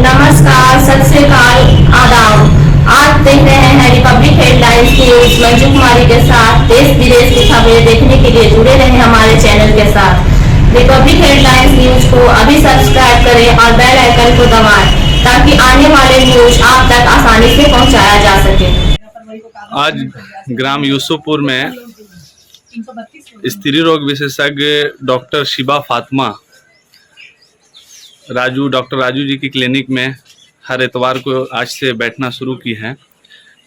नमस्कार, सत श्री अकाल, आदाब। आज देख रहे हैं रिपब्लिक हेडलाइंस न्यूज मंजू कुमारी के साथ। देश विदेश की खबरें देखने के लिए जुड़े रहें हमारे चैनल के साथ। रिपब्लिक हेडलाइंस न्यूज को अभी सब्सक्राइब करें और बेल आइकन को दबाएं ताकि आने वाले न्यूज आप तक आसानी से पहुंचाया जा सके। आज ग्राम यूसुफपुर में स्त्री रोग विशेषज्ञ डॉक्टर शिबा फातिमा डॉक्टर राजू जी की क्लिनिक में हर इतवार को आज से बैठना शुरू की हैं।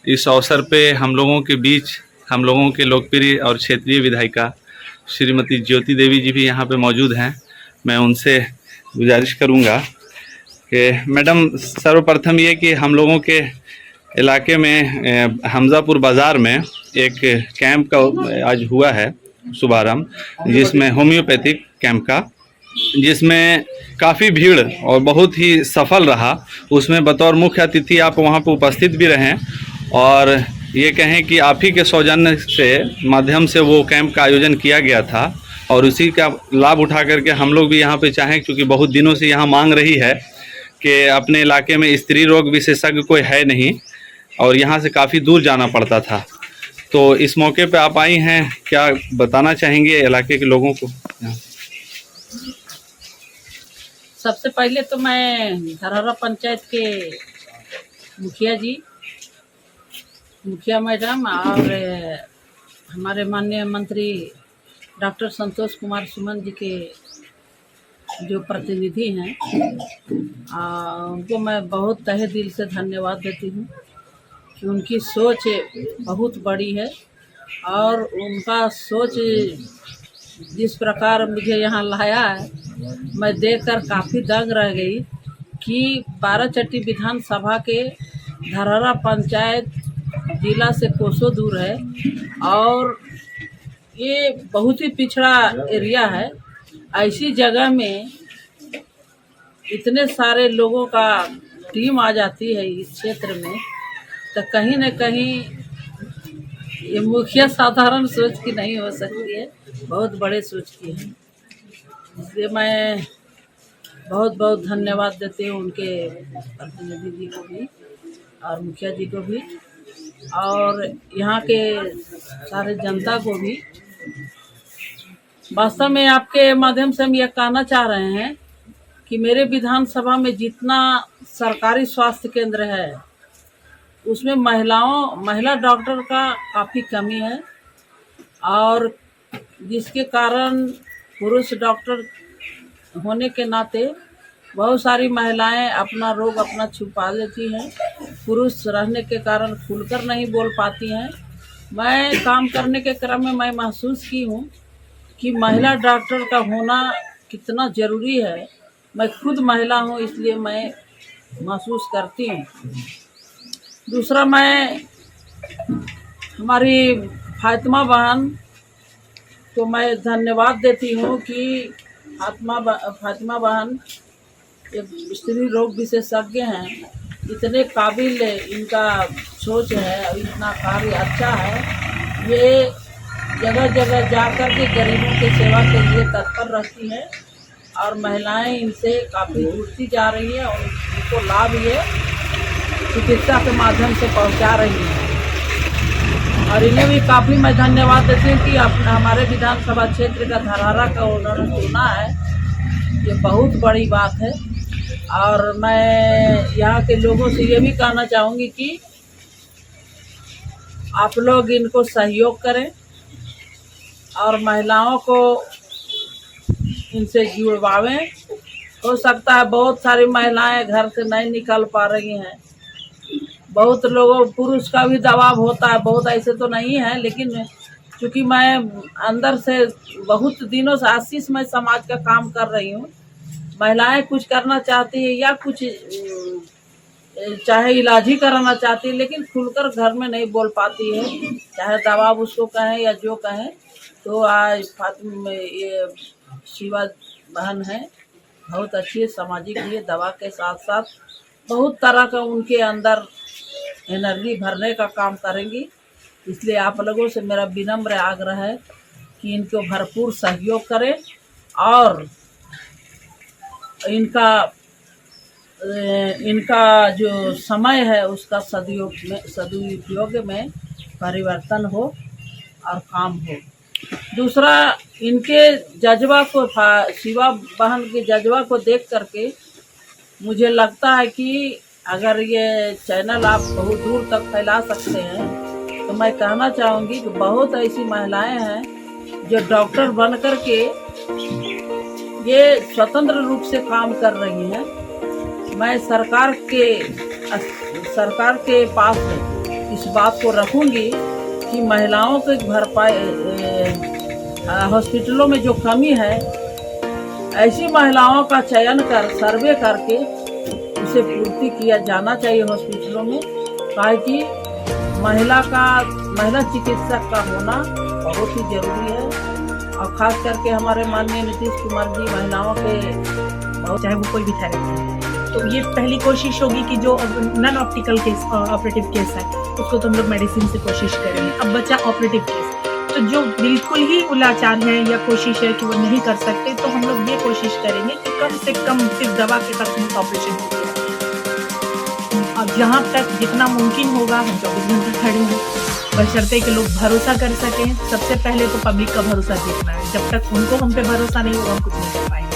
इस अवसर पे हम लोगों के बीच हम लोगों के लोकप्रिय और क्षेत्रीय विधायिका श्रीमती ज्योति देवी जी भी यहाँ पे मौजूद हैं। मैं उनसे गुजारिश करूँगा कि मैडम, सर्वप्रथम ये कि हम लोगों के इलाके में हमजापुर बाज़ार में एक कैंप का आज हुआ है शुभारंभ, जिसमें होम्योपैथिक कैंप का, जिसमें काफ़ी भीड़ और बहुत ही सफल रहा। उसमें बतौर मुख्य अतिथि आप वहां पर उपस्थित भी रहें और ये कहें कि आप ही के सौजन्य से माध्यम से वो कैंप का आयोजन किया गया था और उसी का लाभ उठा करके हम लोग भी यहाँ पे चाहें, क्योंकि बहुत दिनों से यहाँ मांग रही है कि अपने इलाके में स्त्री रोग विशेषज्ञ कोई है नहीं और यहाँ से काफ़ी दूर जाना पड़ता था। तो इस मौके पे आप आई हैं, क्या बताना चाहेंगे इलाके के लोगों को? सबसे पहले तो मैं धरहरा पंचायत के मुखिया मैडम और हमारे माननीय मंत्री डॉक्टर संतोष कुमार सुमन जी के जो प्रतिनिधि हैं, उनको मैं बहुत तहे दिल से धन्यवाद देती हूँ कि उनकी सोच बहुत बड़ी है और उनका सोच जिस प्रकार मुझे यहाँ लाया है, मैं देखकर काफ़ी दंग रह गई कि बाराचट्टी विधानसभा के धरहरा पंचायत जिला से कोसों दूर है और ये बहुत ही पिछड़ा एरिया है। ऐसी जगह में इतने सारे लोगों का टीम आ जाती है इस क्षेत्र में, तो कहीं न कहीं ये मुखिया साधारण सोच की नहीं हो सकती है, बहुत बड़े सोच की है। इसलिए मैं बहुत बहुत धन्यवाद देती हूँ उनके प्रतिनिधि जी को भी और मुखिया जी को भी और यहाँ के सारे जनता को भी। वास्तव में आपके माध्यम से हम यह कहना चाह रहे हैं कि मेरे विधानसभा में जितना सरकारी स्वास्थ्य केंद्र है उसमें महिला डॉक्टर का काफ़ी कमी है और जिसके कारण पुरुष डॉक्टर होने के नाते बहुत सारी महिलाएं अपना रोग अपना छुपा लेती हैं। पुरुष रहने के कारण खुलकर नहीं बोल पाती हैं। मैं काम करने के क्रम में मैं महसूस की हूँ कि महिला डॉक्टर का होना कितना ज़रूरी है। मैं खुद महिला हूँ, इसलिए मैं महसूस करती हूँ। दूसरा, मैं हमारी फातिमा बहन तो मैं धन्यवाद देती हूँ कि फातिमा बहन एक स्त्री रोग विशेषज्ञ हैं, इतने काबिल इनका सोच है और इतना कार्य अच्छा है। ये जगह जगह जाकर के गरीबों की सेवा के लिए तत्पर रहती हैं और महिलाएं इनसे काफ़ी जुड़ती जा रही हैं और उनको लाभ ये चिकित्सा के माध्यम से पहुंचा रही हैं और इन्हें भी काफ़ी मैं धन्यवाद देती हूँ कि हमारे विधानसभा क्षेत्र का धरहरा का उन्होंने चुना है। ये बहुत बड़ी बात है और मैं यहाँ के लोगों से ये भी कहना चाहूँगी कि आप लोग इनको सहयोग करें और महिलाओं को इनसे जुड़वावें। हो सकता है बहुत सारी महिलाएं घर से नहीं निकल पा रही हैं, बहुत लोगों पुरुष का भी दबाव होता है, बहुत ऐसे तो नहीं है, लेकिन चूँकि मैं अंदर से बहुत दिनों से आशीष में समाज का काम कर रही हूँ। महिलाएं कुछ करना चाहती है या कुछ चाहे इलाज ही कराना चाहती है, लेकिन खुलकर घर में नहीं बोल पाती है, चाहे दबाव उसको कहें या जो कहें। तो आज फातिमा में ये शिवा बहन है, बहुत अच्छी सामाजिक लिए दवा के साथ साथ बहुत तरह का उनके अंदर एनर्जी भरने का काम करेंगी। इसलिए आप लोगों से मेरा विनम्र आग्रह है कि इनको भरपूर सहयोग करें और इनका इनका जो समय है उसका सदुपयोग में परिवर्तन हो और काम हो। दूसरा, इनके जज्बा को शिवा बहन के जज्बा को देख करके मुझे लगता है कि अगर ये चैनल आप बहुत दूर तक फैला सकते हैं तो मैं कहना चाहूँगी कि बहुत ऐसी महिलाएं हैं जो डॉक्टर बन कर के ये स्वतंत्र रूप से काम कर रही हैं। मैं सरकार के पास इस बात को रखूँगी कि महिलाओं के हॉस्पिटलों में जो कमी है, ऐसी महिलाओं का चयन कर सर्वे करके उसे पूर्ति किया जाना चाहिए हॉस्पिटलों में, ताकि महिला चिकित्सक का होना बहुत ही जरूरी है। और ख़ास करके हमारे माननीय नीतीश कुमार जी महिलाओं के चाहे वो कोई भी थेरेपी, तो ये पहली कोशिश होगी कि जो non optical case operative case है उसको तो हम लोग मेडिसिन से कोशिश करेंगे। अब बचा ऑपरेटिव केस, तो जो बिल्कुल ही लाचार है या कोशिश है कि वो नहीं कर सकते, तो हम लोग ये कोशिश करेंगे कि कम से कम सिर्फ दवा के तक ऑपरेशन हो। अब जहाँ तक जितना मुमकिन होगा हम 24 घंटे खड़े हैं, बशर्ते कि लोग भरोसा कर सकें। सबसे पहले तो पब्लिक का भरोसा जीतना है। जब तक उनको हम पे भरोसा नहीं होगा हम कुछ नहीं कर पाएंगे।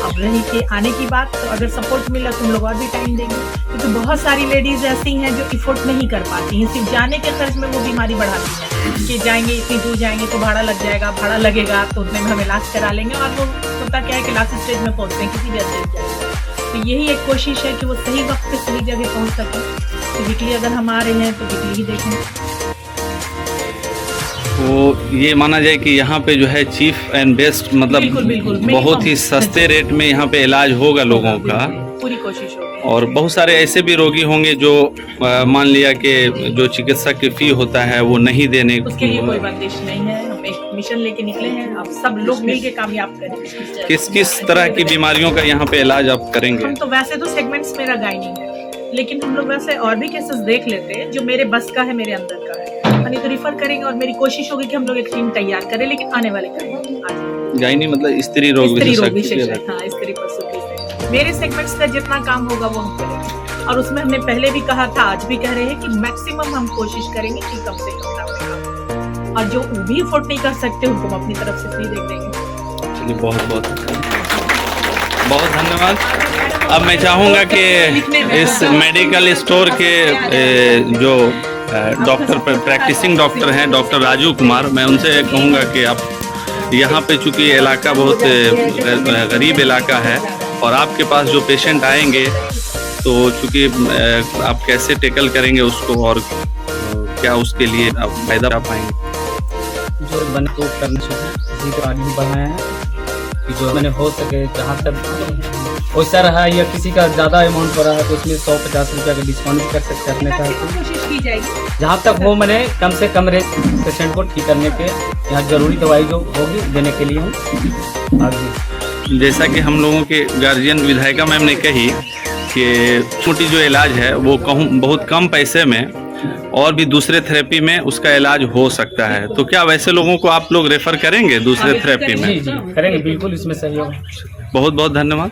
अब रही कि आने की बात, तो अगर सपोर्ट मिला तो हम लोग और भी टाइम देंगे, क्योंकि तो बहुत सारी लेडीज़ ऐसी हैं जो इफोर्ट नहीं कर पाती हैं। सिर्फ जाने के खर्च में वो बीमारी बढ़ाती हैं कि जाएंगे, इतनी दूर जाएंगे तो भाड़ा लग जाएगा, भाड़ा लगेगा तो उतने में हम इलाज करा लेंगे, और वो होता क्या है कि लास्ट स्टेज में पहुँचते हैं किसी भी स्टेज जाएंगे। तो यही एक कोशिश है कि वो सही वक्त पे सही जगह पहुँच सकें। तो वीकली अगर हम आ रहे हैं तो वीकली ही देखें। तो ये माना जाए कि यहाँ पे जो है चीफ एंड बेस्ट, मतलब बिल्कुल, बहुत ही सस्ते रेट में यहाँ पे इलाज होगा लोगों का। पूरी कोशिश होगी। और बहुत सारे ऐसे भी रोगी होंगे जो मान लिया कि जो चिकित्सक की फी होता है वो नहीं देने, उसके लिए कोई बंदिश नहीं है। हम एक मिशन लेके निकले हैं, अब सब लोग मिलके कामयाब करें। किस तरह की बीमारियों का यहाँ पे इलाज आप करेंगे? हम तो वैसे तो सेगमेंट्स मेरा गायनिंग है, लेकिन हम लोग वैसे और भी केसेस देख लेते हैं जो मेरे बस का है, मेरे अंदर का है, तो रिफर करेंगे। और मेरी कोशिश होगी कि हम लोग एक टीम तैयार करें, लेकिन आने वाले करेंगे। गायनी मतलब स्त्री रोग विशेषज्ञ, हाँ, स्त्री प्रसूति। मेरे सेगमेंट्स का जितना काम होगा वो हम करेंगे, और उसमें हमने पहले भी कहा था, आज भी कह रहे हैं कि मैक्सिमम हम कोशिश करेंगे कि कम से कम दाम में, और जो भी अफोर्ड नहीं कर सकते उनको हम अपनी तरफ से फ्री दे देंगे। चलिए, बहुत धन्यवाद। अब मैं चाहूँगा कि इस मेडिकल स्टोर के जो डॉक्टर प्रैक्टिसिंग डॉक्टर हैं, डॉक्टर राजू कुमार, मैं उनसे कहूँगा कि आप यहाँ पे चूँकि इलाका बहुत गरीब इलाका है और आपके पास जो पेशेंट आएंगे तो चूँकि आप कैसे टैकल करेंगे उसको, और क्या उसके लिए आप फायदा पा पाएंगे? जो बने तो करना चाहिए, इसी को आगे भी बढ़ाया है कि जो मैंने हो सके, जहाँ तक वैसा रहा या किसी का ज़्यादा अमाउंट हो रहा है तो उसमें 150 रुपये का डिस्काउंट भी कर सकते हैं अपने का। कोशिश की जाएगी जहाँ तक हो मैंने कम से कम रेट पेशेंट को ठीक करने के, यहाँ जरूरी दवाई जो होगी देने के लिए हम आगे। जैसा कि हम लोगों के गार्जियन विधायिका मैम ने कही कि छोटी जो इलाज है वो बहुत कम पैसे में और भी दूसरे थेरेपी में उसका इलाज हो सकता है, तो क्या वैसे लोगों को आप लोग रेफर करेंगे दूसरे थेरेपी में? जी करेंगे, बिल्कुल इसमें सहयोग। बहुत धन्यवाद।